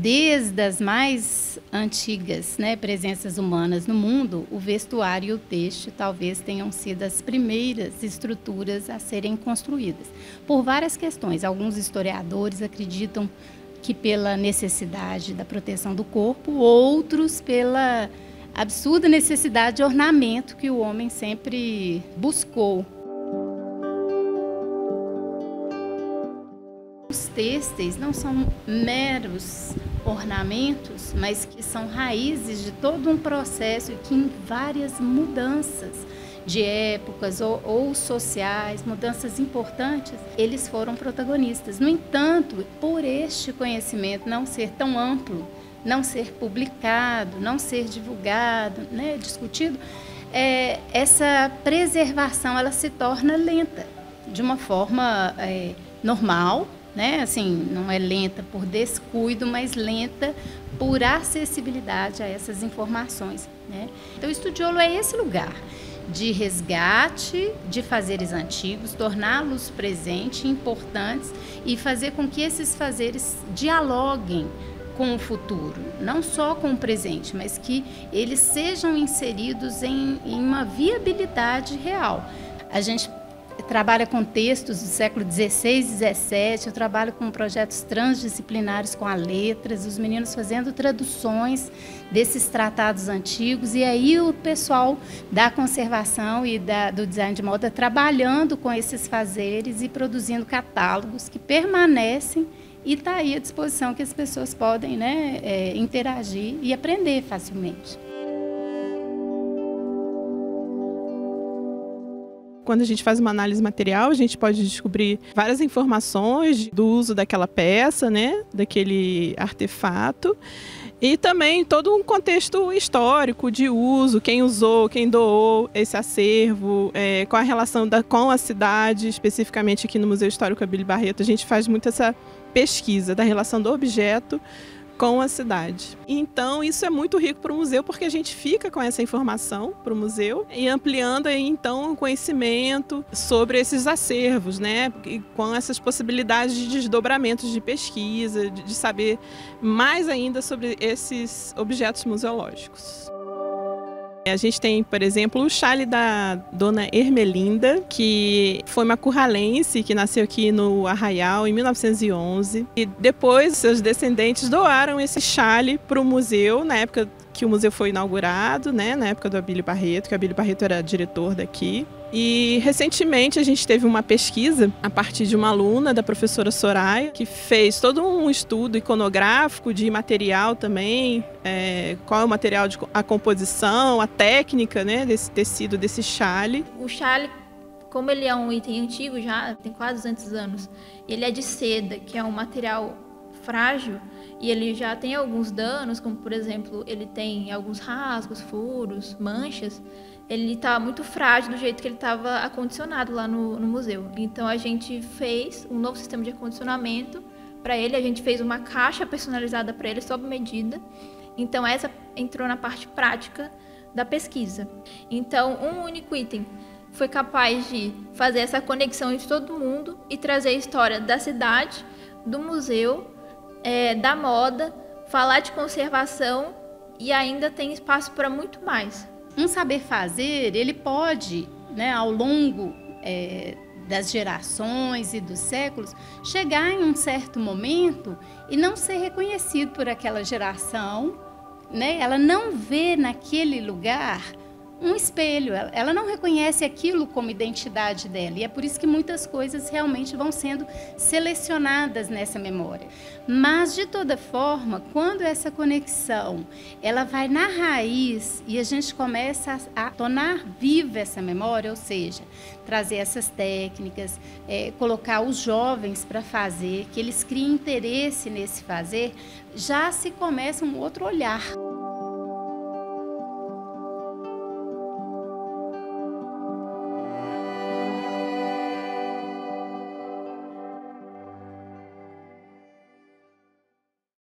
Desde as mais antigas, né, presenças humanas no mundo, o vestuário e o têxtil talvez tenham sido as primeiras estruturas a serem construídas. Por várias questões, alguns historiadores acreditam que pela necessidade da proteção do corpo, outros pela absurda necessidade de ornamento que o homem sempre buscou. Os têxteis não são meros ornamentos, mas que são raízes de todo um processo que em várias mudanças de épocas ou sociais, mudanças importantes, eles foram protagonistas. No entanto, por este conhecimento não ser tão amplo, não ser publicado, não ser divulgado, né, discutido, essa preservação ela se torna lenta, de uma forma normal, né? Assim, não é lenta por descuido, mas lenta por acessibilidade a essas informações, né? Então, o estudiolo é esse lugar de resgate de fazeres antigos, torná-los presentes, importantes e fazer com que esses fazeres dialoguem com o futuro, não só com o presente, mas que eles sejam inseridos em uma viabilidade real. A gente trabalha com textos do século XVI e XVII, eu trabalho com projetos transdisciplinares com as letras, os meninos fazendo traduções desses tratados antigos, e aí o pessoal da conservação e do design de moda trabalhando com esses fazeres e produzindo catálogos que permanecem e está aí à disposição que as pessoas podem, né, interagir e aprender facilmente. Quando a gente faz uma análise material, a gente pode descobrir várias informações do uso daquela peça, né, daquele artefato, e também todo um contexto histórico de uso, quem usou, quem doou esse acervo, qual a relação com a cidade, especificamente aqui no Museu Histórico Abílio Barreto, a gente faz muito essa pesquisa da relação do objeto com a cidade. Então, isso é muito rico para o museu, porque a gente fica com essa informação para o museu e ampliando aí, então, o conhecimento sobre esses acervos, né? E com essas possibilidades de desdobramentos de pesquisa, de saber mais ainda sobre esses objetos museológicos. A gente tem, por exemplo, o chale da dona Ermelinda, que foi uma curralense que nasceu aqui no Arraial em 1911. E depois, seus descendentes doaram esse chale para o museu, na época que o museu foi inaugurado, né, na época do Abílio Barreto, que o Abílio Barreto era diretor daqui. E recentemente a gente teve uma pesquisa a partir de uma aluna da professora Soraya, que fez todo um estudo iconográfico de material também, qual é o material, a composição, a técnica, né, desse tecido, desse chale. O chale, como ele é um item antigo, já tem quase 200 anos, ele é de seda, que é um material frágil, e ele já tem alguns danos, como por exemplo, ele tem alguns rasgos, furos, manchas. Ele está muito frágil do jeito que ele estava acondicionado lá no museu. Então a gente fez um novo sistema de acondicionamento para ele, a gente fez uma caixa personalizada para ele, sob medida. Então essa entrou na parte prática da pesquisa. Então um único item foi capaz de fazer essa conexão entre todo mundo e trazer a história da cidade, do museu, da moda, falar de conservação e ainda tem espaço para muito mais. Um saber fazer, ele pode, né, ao longo das gerações e dos séculos, chegar em um certo momento e não ser reconhecido por aquela geração, né? Ela não vê naquele lugar um espelho, ela não reconhece aquilo como identidade dela, e é por isso que muitas coisas realmente vão sendo selecionadas nessa memória. Mas, de toda forma, quando essa conexão ela vai na raiz e a gente começa a tornar viva essa memória, ou seja, trazer essas técnicas, colocar os jovens para fazer, que eles criem interesse nesse fazer, já se começa um outro olhar.